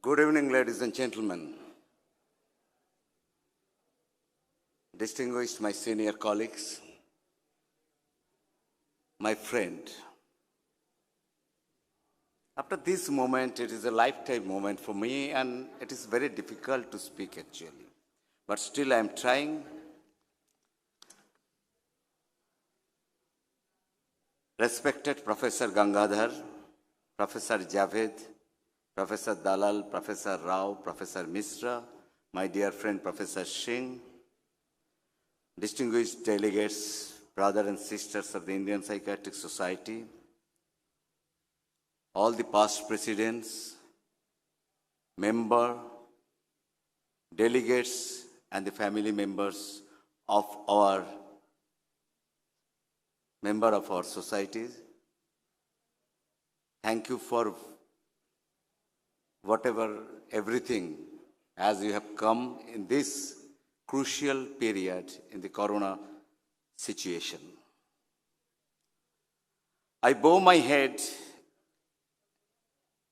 Good evening, ladies and gentlemen. Distinguished my senior colleagues, my friend. After this moment, it is a lifetime moment for me, and it is very difficult to speak actually. But still I am trying. Respected Professor Gangadhar, Professor Javed, Professor Dalal, Professor Rao, Professor Mishra, my dear friend Professor Singh, distinguished delegates, brothers and sisters of the Indian Psychiatric Society, all the past presidents, members, delegates, and the family members of our societies. Thank you for everything, as you have come in this crucial period in the corona situation. I bow my head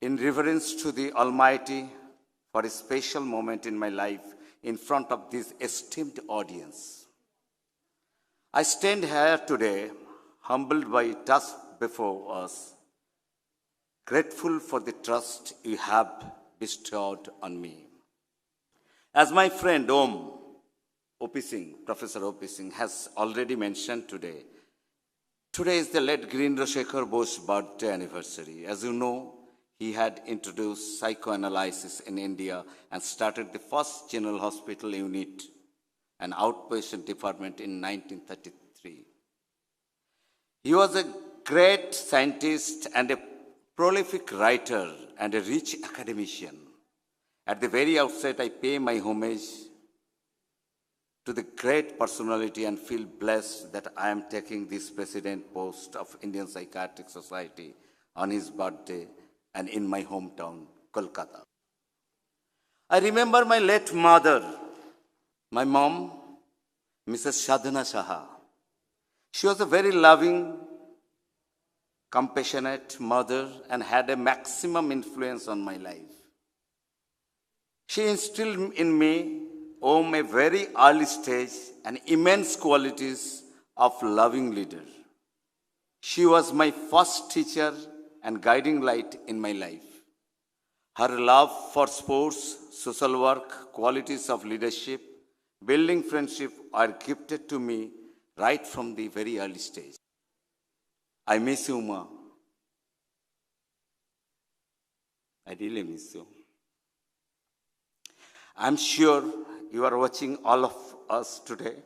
in reverence to the Almighty for a special moment in my life in front of this esteemed audience. I stand here today, humbled by task before us, grateful for the trust you have bestowed on me. As my friend Professor O.P. Singh has already mentioned today is the late Girindra Shekhar Bose's birthday anniversary. As you know, he had introduced psychoanalysis in India and started the first general hospital unit, an outpatient department in 1933. He was a great scientist and a prolific writer and a rich academician. At the very outset, I pay my homage to the great personality and feel blessed that I am taking this president post of Indian Psychiatric Society on his birthday and in my hometown, Kolkata. I remember my late mother, my mom, Mrs. Gautam Saha. She was a very loving, compassionate mother and had a maximum influence on my life. She instilled in me, from a very early stage, an immense qualities of loving leader. She was my first teacher and guiding light in my life. Her love for sports, social work, qualities of leadership, building friendship are gifted to me right from the very early stage. I miss you, Ma. I really miss you. I'm sure you are watching all of us today.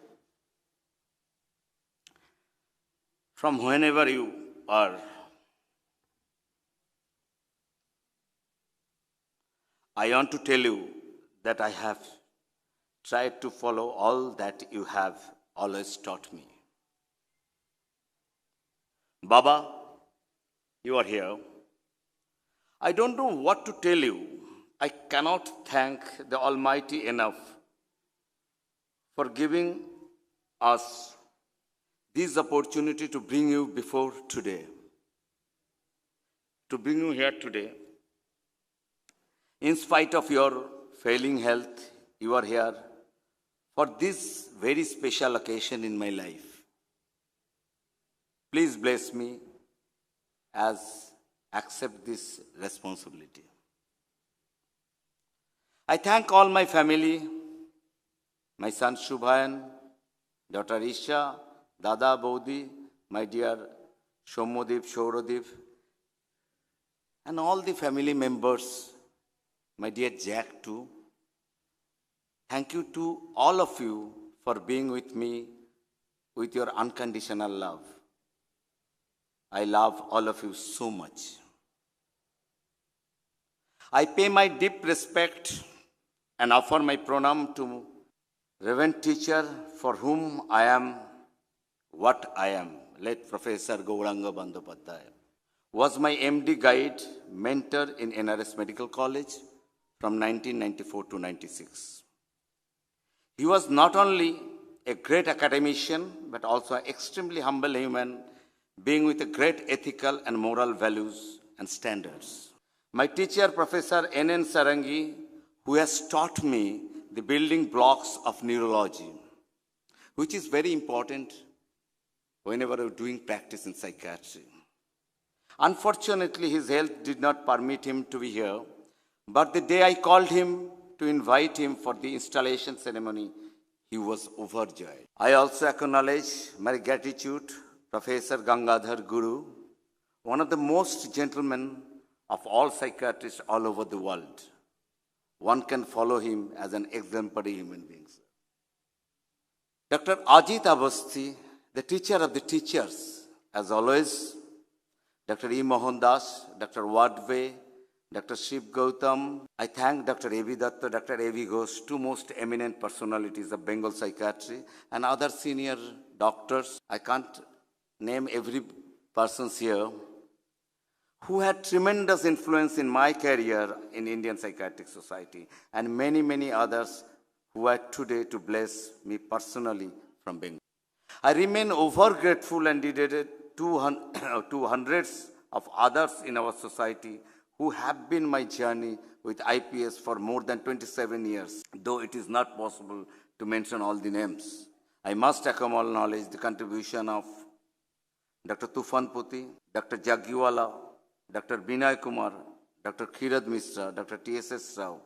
From whenever you are, I want to tell you that I have tried to follow all that you have always taught me. Baba, you are here. I don't know what to tell you. I cannot thank the Almighty enough for giving us this opportunity to bring you before today, to bring you here today. In spite of your failing health, you are here for this very special occasion in my life. Please bless me as accept this responsibility. I thank all my family, my son Shubhayan, daughter Isha, Dada Baudi, my dear Shomodip, Shaurodip, and all the family members, my dear Jack too. Thank you to all of you for being with me with your unconditional love. I love all of you so much. I pay my deep respect and offer my pranam to Reverend teacher for whom I am what I am, late Professor Gauranga Bandyopadhyay, was my MD guide, mentor in NRS Medical College from 1994 to 96. He was not only a great academician, but also an extremely humble human being with a great ethical and moral values and standards. My teacher, Professor N.N. Sarangi, who has taught me the building blocks of neurology, which is very important whenever I'm doing practice in psychiatry. Unfortunately, his health did not permit him to be here, but the day I called him to invite him for the installation ceremony, he was overjoyed. I also acknowledge my gratitude, Professor Gangadhar Guru, one of the most gentlemen of all psychiatrists all over the world. One can follow him as an exemplary human being. Dr. Ajit Avasthi, the teacher of the teachers, as always, Dr. E. Mohandas, Dr. Wadve, Dr. Shiv Gautam. I thank Dr. A.V. Datta, Dr. A.V. Ghosh, two most eminent personalities of Bengal psychiatry, and other senior doctors. I can't name every person here, who had tremendous influence in my career in Indian Psychiatric Society, and many, many others who are today to bless me personally from Bengal. I remain over grateful and indebted to hundreds of others in our society who have been my journey with IPS for more than 27 years, though it is not possible to mention all the names. I must acknowledge the contribution of Dr. Tufan Puti, Dr. Jaggiwala, Dr. Binay Kumar, Dr. Khirad Mishra, Dr. T.S.S. Rao,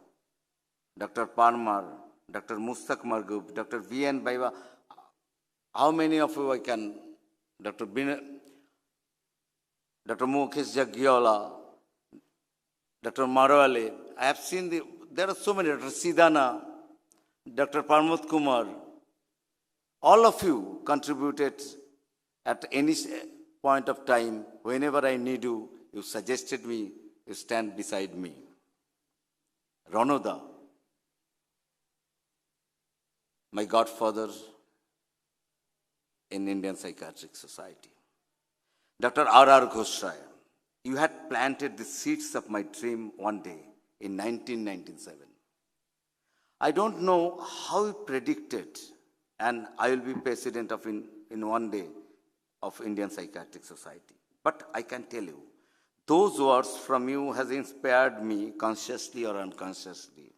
Dr. Parmar, Dr. Mustaq Margub, Dr. V.N. Baiva. How many of you I can? Dr. Mukesh Jaggiwala, Dr. Marwale. I have seen there are so many, Dr. Sidana, Dr. Parmod Kumar. All of you contributed at any point of time. Whenever I need you, you suggested me, you stand beside me. Ranoda, my godfather in Indian Psychiatric Society. Dr. R.R. Ghosrai, you had planted the seeds of my dream one day in 1997. I don't know how you predicted, and I will be president of in one day of Indian Psychiatric Society. But I can tell you, those words from you has inspired me, consciously or unconsciously,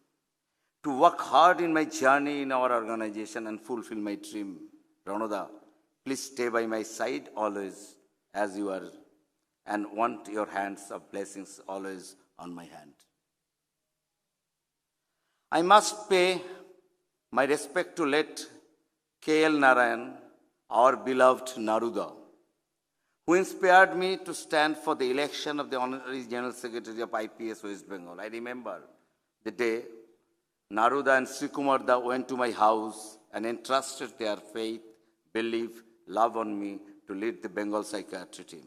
to work hard in my journey in our organization and fulfill my dream. Ranoda, please stay by my side always as you are, and want your hands of blessings always on my hand. I must pay my respect to late K.L. Narayan, our beloved Naruda, who inspired me to stand for the election of the Honorary General Secretary of IPS West Bengal. I remember the day Naruda and Sri Kumarda went to my house and entrusted their faith, belief, love on me to lead the Bengal psychiatry team.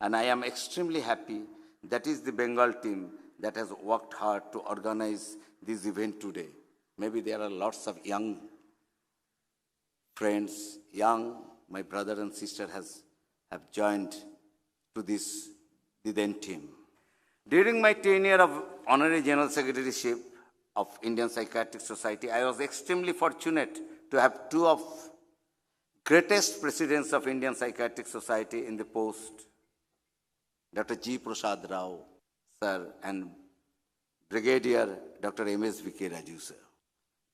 And I am extremely happy that is the Bengal team that has worked hard to organize this event today. Maybe there are lots of young friends, my brother and sister have joined to this the then team. During my tenure of Honorary General Secretaryship of Indian Psychiatric Society, I was extremely fortunate to have two of greatest presidents of Indian Psychiatric Society in the post, Dr. G. Prasad Rao, sir, and Brigadier Dr. M.S. V.K. Raju, sir.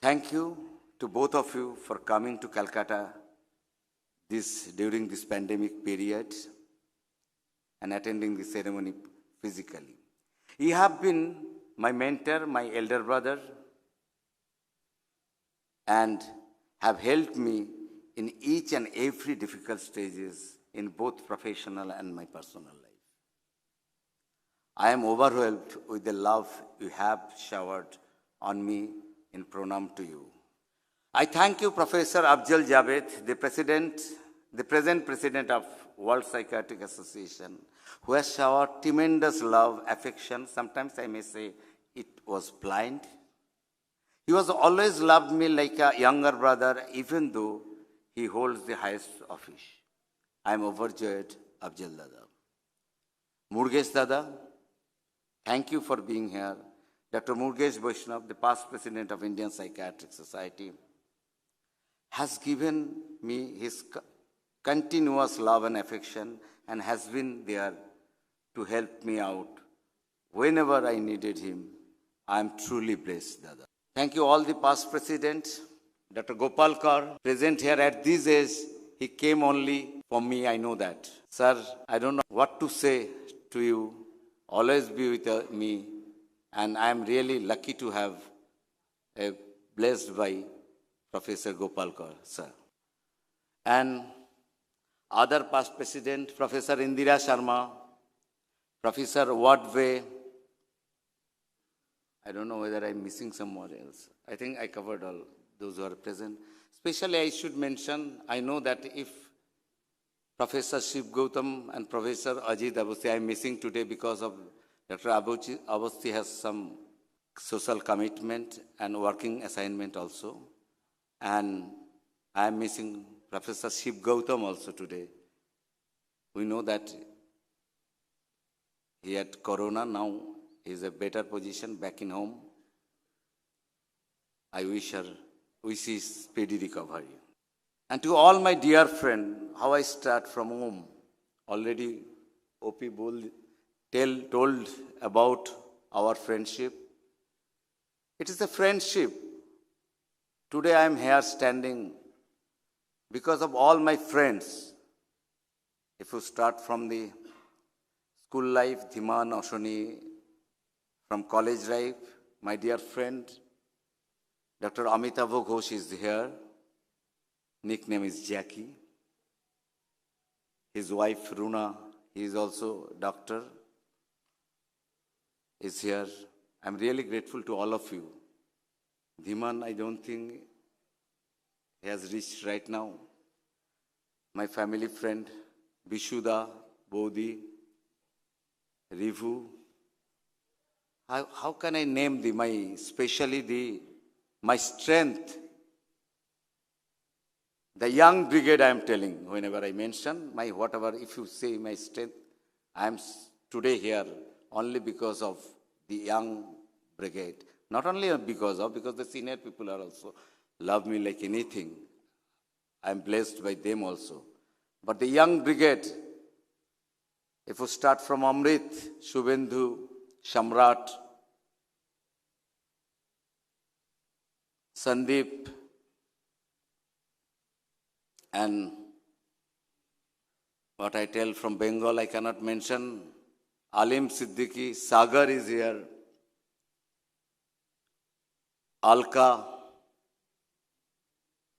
Thank you to both of you for coming to Calcutta during this pandemic period and attending the ceremony physically. You have been my mentor, my elder brother, and have helped me in each and every difficult stages in both professional and my personal life. I am overwhelmed with the love you have showered on me in pranam to you. I thank you, Professor Afzal Javed, the present president of World Psychiatric Association, who has showered tremendous love, affection. Sometimes I may say it was blind. He was always loved me like a younger brother, even though he holds the highest office. I am overjoyed, Afzal Dada. Murgesh Dada, thank you for being here. Dr. Murgesh Vaishnav, the past president of Indian Psychiatric Society, has given me his continuous love and affection and has been there to help me out whenever I needed him. I am truly blessed, Dada. Thank you all the past presidents. Dr. Gopal Kar, present here at this age, he came only for me, I know that. Sir, I don't know what to say to you. Always be with me. And I am really lucky to have a blessed by Professor Gopal Kar, sir. And other past president, Professor Indira Sharma, Professor Wadve. I don't know whether I'm missing somewhere else. I think I covered all those who are present. Especially I should mention, I know that if Professor Shiv Gautam and Professor Ajit Awasthi, I'm missing today because of Dr. Awasthi has some social commitment and working assignment also. And I am missing Professor Shiv Gautam also today. We know that he had corona, now he is a better position back in home. I wish his speedy recovery. And to all my dear friend, how I start from home. Already OP told about our friendship. It is a friendship. Today I am here standing because of all my friends. If you start from the school life, Dhiman, Oshoni, from college life, my dear friend, Dr. Amitabh Ghosh is here. Nickname is Jackie. His wife, Runa, he is also doctor, is here. I'm really grateful to all of you. Dhiman, I don't think he has reached right now. My family friend, Bishuda, Bodhi, Rivu. How can I name my strength? The young brigade I am telling, whenever I mention, if you say my strength, I am today here only because of the young brigade. Not only because the senior people are also love me like anything. I am blessed by them also. But the young brigade, if you start from Amrit, Shubhendhu, Shamrat, Sandeep, and what I tell from Bengal, I cannot mention. Alim Siddiqui, Sagar is here. Alka,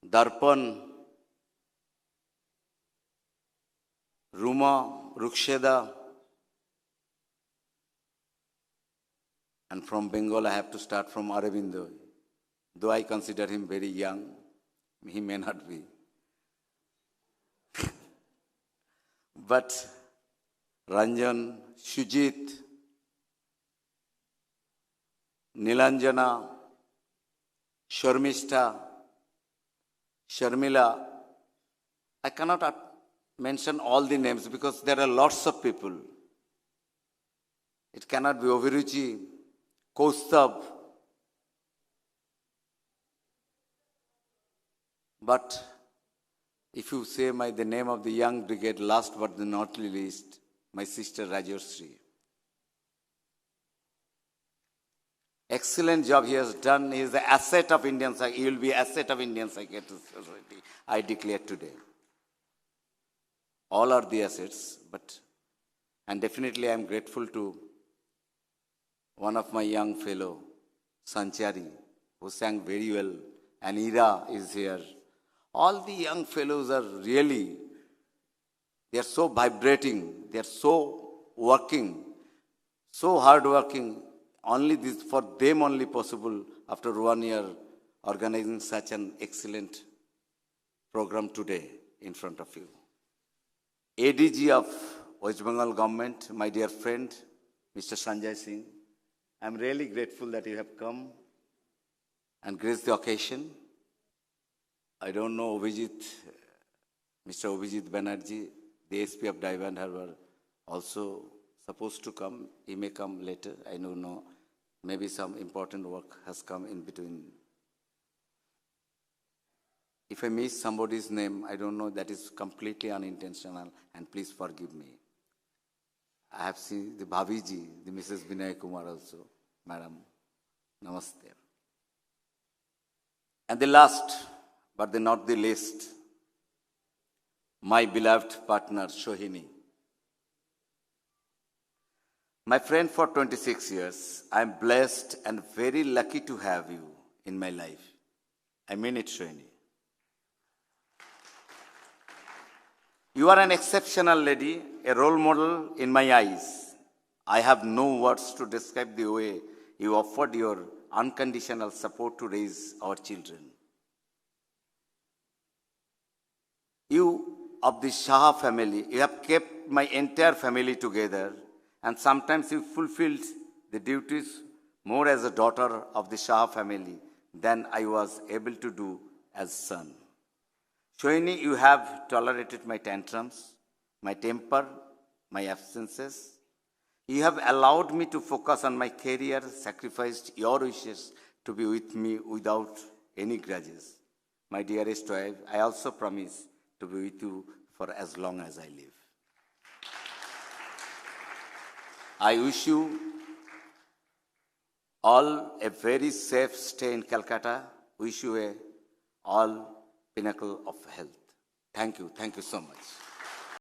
Darpan, Ruma, Ruksheda, and from Bengal I have to start from Aravindo. Though I consider him very young, he may not be. But Ranjan, Shujit, Nilanjana, Sharmishta, Sharmila, I cannot mention all the names because there are lots of people. It cannot be Oviruchi, Kaustab. But if you say the name of the young brigade, last but not least, my sister Rajyasree. Excellent job he has done. He is the asset of Indian Psychiatric. He will be asset of Indian Psychiatric Society. I declare today. All are the assets, and definitely I am grateful to one of my young fellow, Sanchari, who sang very well, and Ira is here. All the young fellows are really, they are so vibrating, they are so working, so hard working. Only this for them only possible after 1 year organizing such an excellent program today in front of you. ADG of West Bengal government, my dear friend, Mr. Sanjay Singh, I am really grateful that you have come and graced the occasion. I don't know Mr. Abhijit Banerjee, the SP of Diamond Harbour, also supposed to come. He may come later, I don't know. Maybe some important work has come in between. If I miss somebody's name, I don't know, that is completely unintentional, and please forgive me. I have seen the Bhaviji, the Mrs. Vinay Kumar also. Madam, namaste. And the last, but not the least, my beloved partner, Shohini. My friend for 26 years, I am blessed and very lucky to have you in my life. I mean it, Shohini. You are an exceptional lady, a role model in my eyes. I have no words to describe the way you offered your unconditional support to raise our children. You of the Saha family, you have kept my entire family together, and sometimes you fulfilled the duties more as a daughter of the Saha family than I was able to do as son. Shohini, you have tolerated my tantrums, my temper, my absences. You have allowed me to focus on my career, sacrificed your wishes to be with me without any grudges. My dearest wife, I also promise to be with you for as long as I live. I wish you all a very safe stay in Calcutta. Wish you all pinnacle of health. Thank you so much.